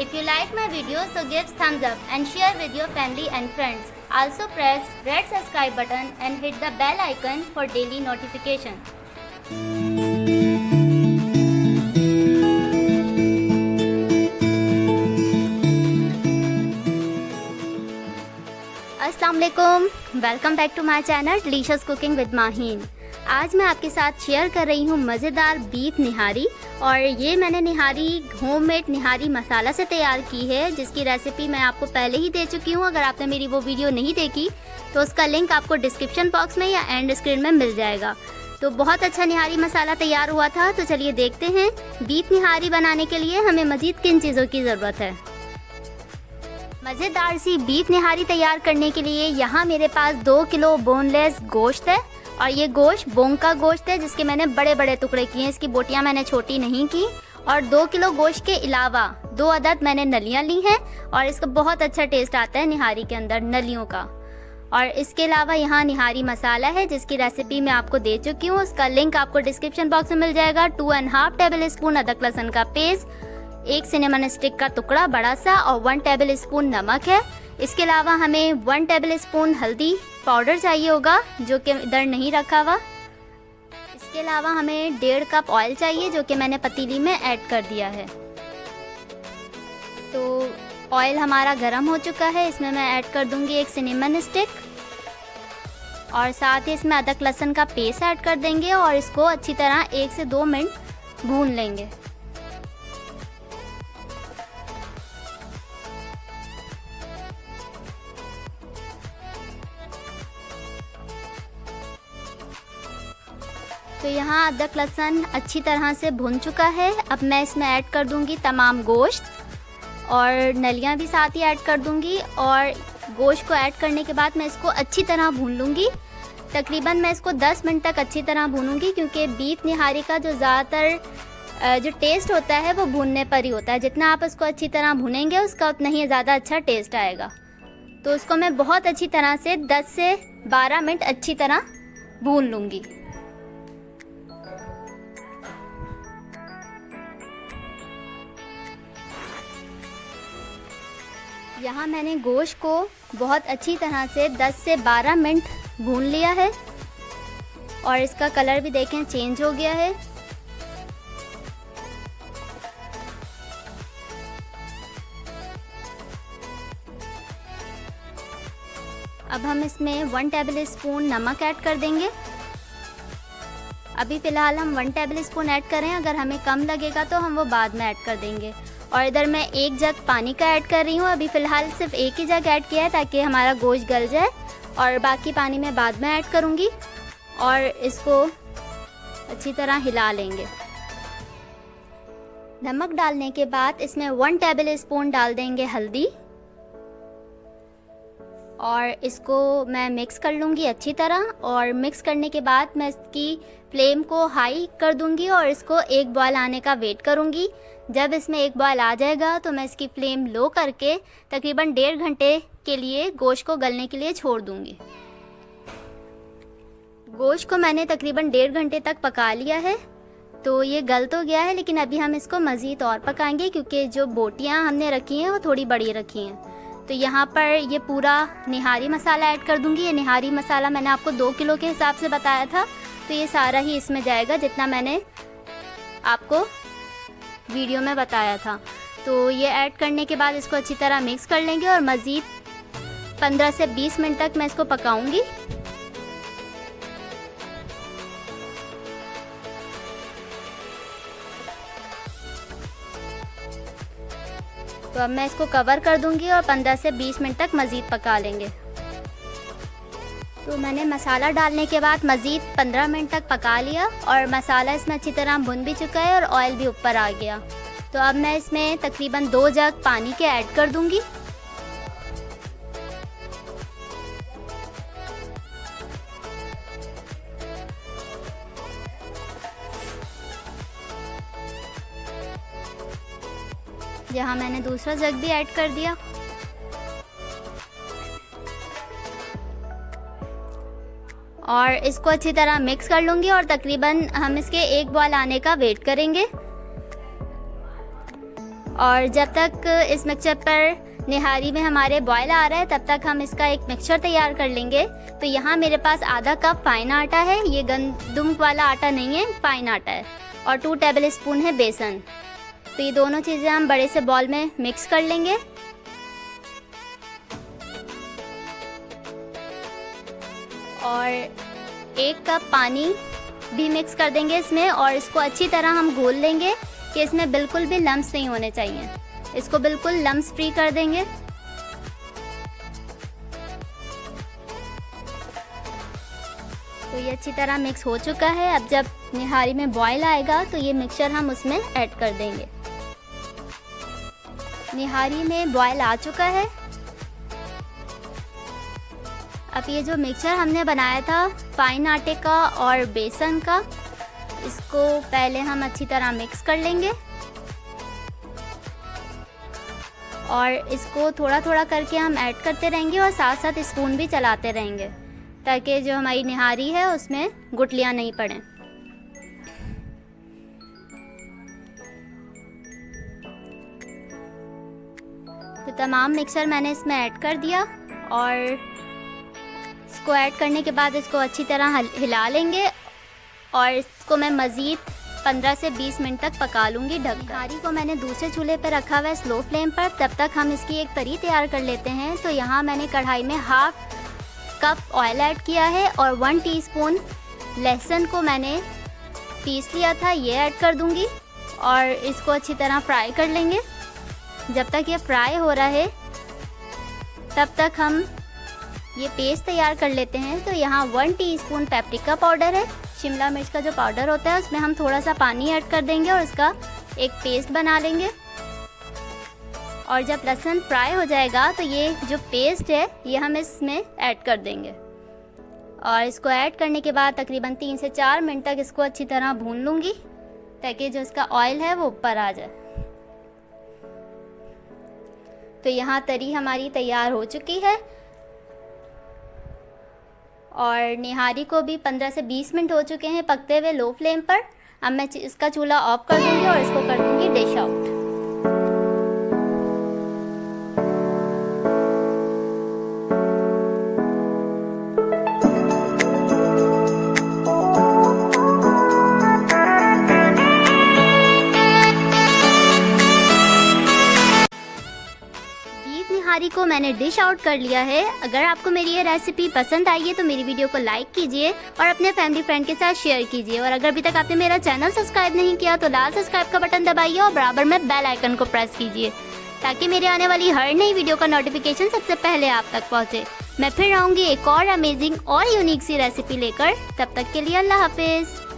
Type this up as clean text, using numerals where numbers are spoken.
If you like my video, so give thumbs up and share with your family and friends. Also press red subscribe button and hit the bell icon for daily notification. अस्सलाम वालेकुम, welcome back to my channel delicious cooking with Maheen. आज मैं आपके साथ share कर रही हूँ मज़ेदार बीफ निहारी। और ये मैंने निहारी होममेड निहारी मसाला से तैयार की है, जिसकी रेसिपी मैं आपको पहले ही दे चुकी हूँ। अगर आपने मेरी वो वीडियो नहीं देखी तो उसका लिंक आपको डिस्क्रिप्शन बॉक्स में या एंड स्क्रीन में मिल जाएगा। तो बहुत अच्छा निहारी मसाला तैयार हुआ था। तो चलिए देखते हैं बीफ निहारी बनाने के लिए हमें मज़ीद किन चीज़ों की ज़रूरत है। मज़ेदार सी बीफ निहारी तैयार करने के लिए यहाँ मेरे पास 2 किलो बोनलेस गोश्त है। और ये गोश्त बोंग का गोश्त है, जिसके मैंने बड़े बड़े टुकड़े किए हैं। इसकी बोटियाँ मैंने छोटी नहीं की। और 2 किलो गोश्त के अलावा 2 अदद मैंने नलियाँ ली हैं। और इसका बहुत अच्छा टेस्ट आता है निहारी के अंदर नलियों का। और इसके अलावा यहाँ निहारी मसाला है, जिसकी रेसिपी मैं आपको दे चुकी हूँ। उसका लिंक आपको डिस्क्रिप्शन बॉक्स में मिल जाएगा। 2.5 टेबल स्पून अदरक लहसुन का पेस्ट, 1 सिनेमन स्टिक का टुकड़ा बड़ा सा, और 1 टेबल स्पून नमक है। इसके अलावा हमें 1 टेबल स्पून हल्दी पाउडर चाहिए होगा, जो कि इधर नहीं रखा हुआ। इसके अलावा हमें 1.5 कप ऑयल चाहिए, जो कि मैंने पतीली में ऐड कर दिया है। तो ऑयल हमारा गर्म हो चुका है। इसमें मैं ऐड कर दूंगी 1 सिनेमन स्टिक, और साथ ही इसमें अदरक लहसुन का पेस्ट ऐड कर देंगे। और इसको अच्छी तरह 1 से 2 मिनट भून लेंगे। तो यहाँ अदरक लहसुन अच्छी तरह से भुन चुका है। अब मैं इसमें ऐड कर दूंगी तमाम गोश्त, और नलियाँ भी साथ ही ऐड कर दूंगी। और गोश्त को ऐड करने के बाद मैं इसको अच्छी तरह भून लूँगी। तकरीबन मैं इसको 10 मिनट तक अच्छी तरह भूनूंगी, क्योंकि बीफ निहारी का जो ज़्यादातर जो टेस्ट होता है वो भूनने पर ही होता है। जितना आप इसको अच्छी तरह भूनेंगे उसका उतना ही ज़्यादा अच्छा टेस्ट आएगा। तो उसको मैं बहुत अच्छी तरह से 10 से 12 मिनट अच्छी तरह भून लूँगी। यहाँ मैंने गोश्त को बहुत अच्छी तरह से 10 से 12 मिनट भून लिया है। और इसका कलर भी देखें चेंज हो गया है। अब हम इसमें 1 टेबल स्पून नमक ऐड कर देंगे। अभी फ़िलहाल हम 1 टेबल स्पून ऐड करें, अगर हमें कम लगेगा तो हम वो बाद में ऐड कर देंगे। और इधर मैं 1 जग पानी का ऐड कर रही हूँ। अभी फ़िलहाल सिर्फ 1 ही जग ऐड किया है, ताकि हमारा गोश्त गल जाए। और बाकी पानी मैं बाद में ऐड करूँगी। और इसको अच्छी तरह हिला लेंगे। नमक डालने के बाद इसमें 1 टेबल स्पून डाल देंगे हल्दी, और इसको मैं मिक्स कर लूँगी अच्छी तरह। और मिक्स करने के बाद मैं इसकी फ्लेम को हाई कर दूँगी और इसको 1 बॉयल आने का वेट करूँगी। जब इसमें 1 बॉयल आ जाएगा तो मैं इसकी फ्लेम लो करके तकरीबन 1.5 घंटे के लिए गोश्त को गलने के लिए छोड़ दूँगी। गोश्त को मैंने तकरीबन 1.5 घंटे तक पका लिया है। तो ये गल तो गया है, लेकिन अभी हम इसको मज़ीद और पकाएंगे, क्योंकि जो बोटियाँ हमने रखी हैं वो थोड़ी बड़ी रखी हैं। तो यहाँ पर ये पूरा निहारी मसाला ऐड कर दूँगी। ये निहारी मसाला मैंने आपको 2 किलो के हिसाब से बताया था, तो ये सारा ही इसमें जाएगा, जितना मैंने आपको वीडियो में बताया था। तो ये ऐड करने के बाद इसको अच्छी तरह मिक्स कर लेंगे, और मज़ीद 15 से 20 मिनट तक मैं इसको पकाऊंगी। तो अब मैं इसको कवर कर दूंगी और 15 से 20 मिनट तक मज़ीद पका लेंगे। तो मैंने मसाला डालने के बाद मज़ीद 15 मिनट तक पका लिया, और मसाला इसमें अच्छी तरह भुन भी चुका है और ऑयल भी ऊपर आ गया। तो अब मैं इसमें तकरीबन 2 जग पानी के ऐड कर दूंगी। यहाँ मैंने दूसरा जग भी ऐड कर दिया। और इसको अच्छी तरह मिक्स कर लूँगी, और तकरीबन हम इसके 1 बॉयल आने का वेट करेंगे। और जब तक इस मिक्सचर पर निहारी में हमारे बॉयल आ रहा है तब तक हम इसका एक मिक्सचर तैयार कर लेंगे। तो यहाँ मेरे पास आधा कप फाइन आटा है, ये गंदुम वाला आटा नहीं है, फाइन आटा है, और 2 टेबल स्पून है बेसन। तो ये दोनों चीज़ें हम बड़े से बॉल में मिक्स कर लेंगे। और 1 कप पानी भी मिक्स कर देंगे इसमें, और इसको अच्छी तरह हम घोल लेंगे कि इसमें बिल्कुल भी लम्स नहीं होने चाहिए। इसको बिल्कुल लम्स फ्री कर देंगे। तो ये अच्छी तरह मिक्स हो चुका है। अब जब निहारी में बॉयल आएगा तो ये मिक्सचर हम उसमें ऐड कर देंगे। निहारी में बॉयल आ चुका है। अब ये जो मिक्सचर हमने बनाया था फाइन आटे का और बेसन का, इसको पहले हम अच्छी तरह मिक्स कर लेंगे और इसको थोड़ा थोड़ा करके हम ऐड करते रहेंगे और साथ साथ स्पून भी चलाते रहेंगे ताकि जो हमारी निहारी है उसमें गुठलियाँ नहीं पड़ें। तो तमाम मिक्सचर मैंने इसमें ऐड कर दिया और इसको ऐड करने के बाद इसको अच्छी तरह हिला लेंगे और इसको मैं मज़ीद 15 से 20 मिनट तक पका लूँगी ढककर। निहारी को मैंने दूसरे चूल्हे पर रखा हुआ है स्लो फ्लेम पर। तब तक हम इसकी एक तरी तैयार कर लेते हैं। तो यहाँ मैंने कढ़ाई में 1/2 कप ऑयल ऐड किया है और 1 टीस्पून लहसुन को मैंने पीस लिया था, ये ऐड कर दूँगी और इसको अच्छी तरह फ्राई कर लेंगे। जब तक ये फ्राई हो रहा है तब तक हम ये पेस्ट तैयार कर लेते हैं। तो यहाँ 1 टीस्पून पेपरिका पाउडर है, शिमला मिर्च का जो पाउडर होता है, उसमें हम थोड़ा सा पानी ऐड कर देंगे और उसका एक पेस्ट बना लेंगे। और जब लहसुन फ्राई हो जाएगा तो ये जो पेस्ट है ये हम इसमें ऐड कर देंगे और इसको ऐड करने के बाद तकरीबन 3 से 4 मिनट तक इसको अच्छी तरह भून लूँगी ताकि जो इसका ऑयल है वो ऊपर आ जाए। तो यहाँ तरी हमारी तैयार हो चुकी है और निहारी को भी 15 से 20 मिनट हो चुके हैं पकते हुए लो फ्लेम पर। अब मैं इसका चूल्हा ऑफ कर दूंगी और इसको कर दूंगी डिश आउट। निहारी को मैंने डिश आउट कर लिया है। अगर आपको मेरी ये रेसिपी पसंद आई है तो मेरी वीडियो को लाइक कीजिए और अपने फैमिली फ्रेंड के साथ शेयर कीजिए। और अगर अभी तक आपने मेरा चैनल सब्सक्राइब नहीं किया तो लाल सब्सक्राइब का बटन दबाइए और बराबर में बेल आइकन को प्रेस कीजिए ताकि मेरे आने वाली हर नई वीडियो का नोटिफिकेशन सबसे पहले आप तक पहुँचे। मैं फिर आऊँगी एक और अमेजिंग और यूनिक सी रेसिपी लेकर। तब तक के लिए अल्लाह हाफिज़।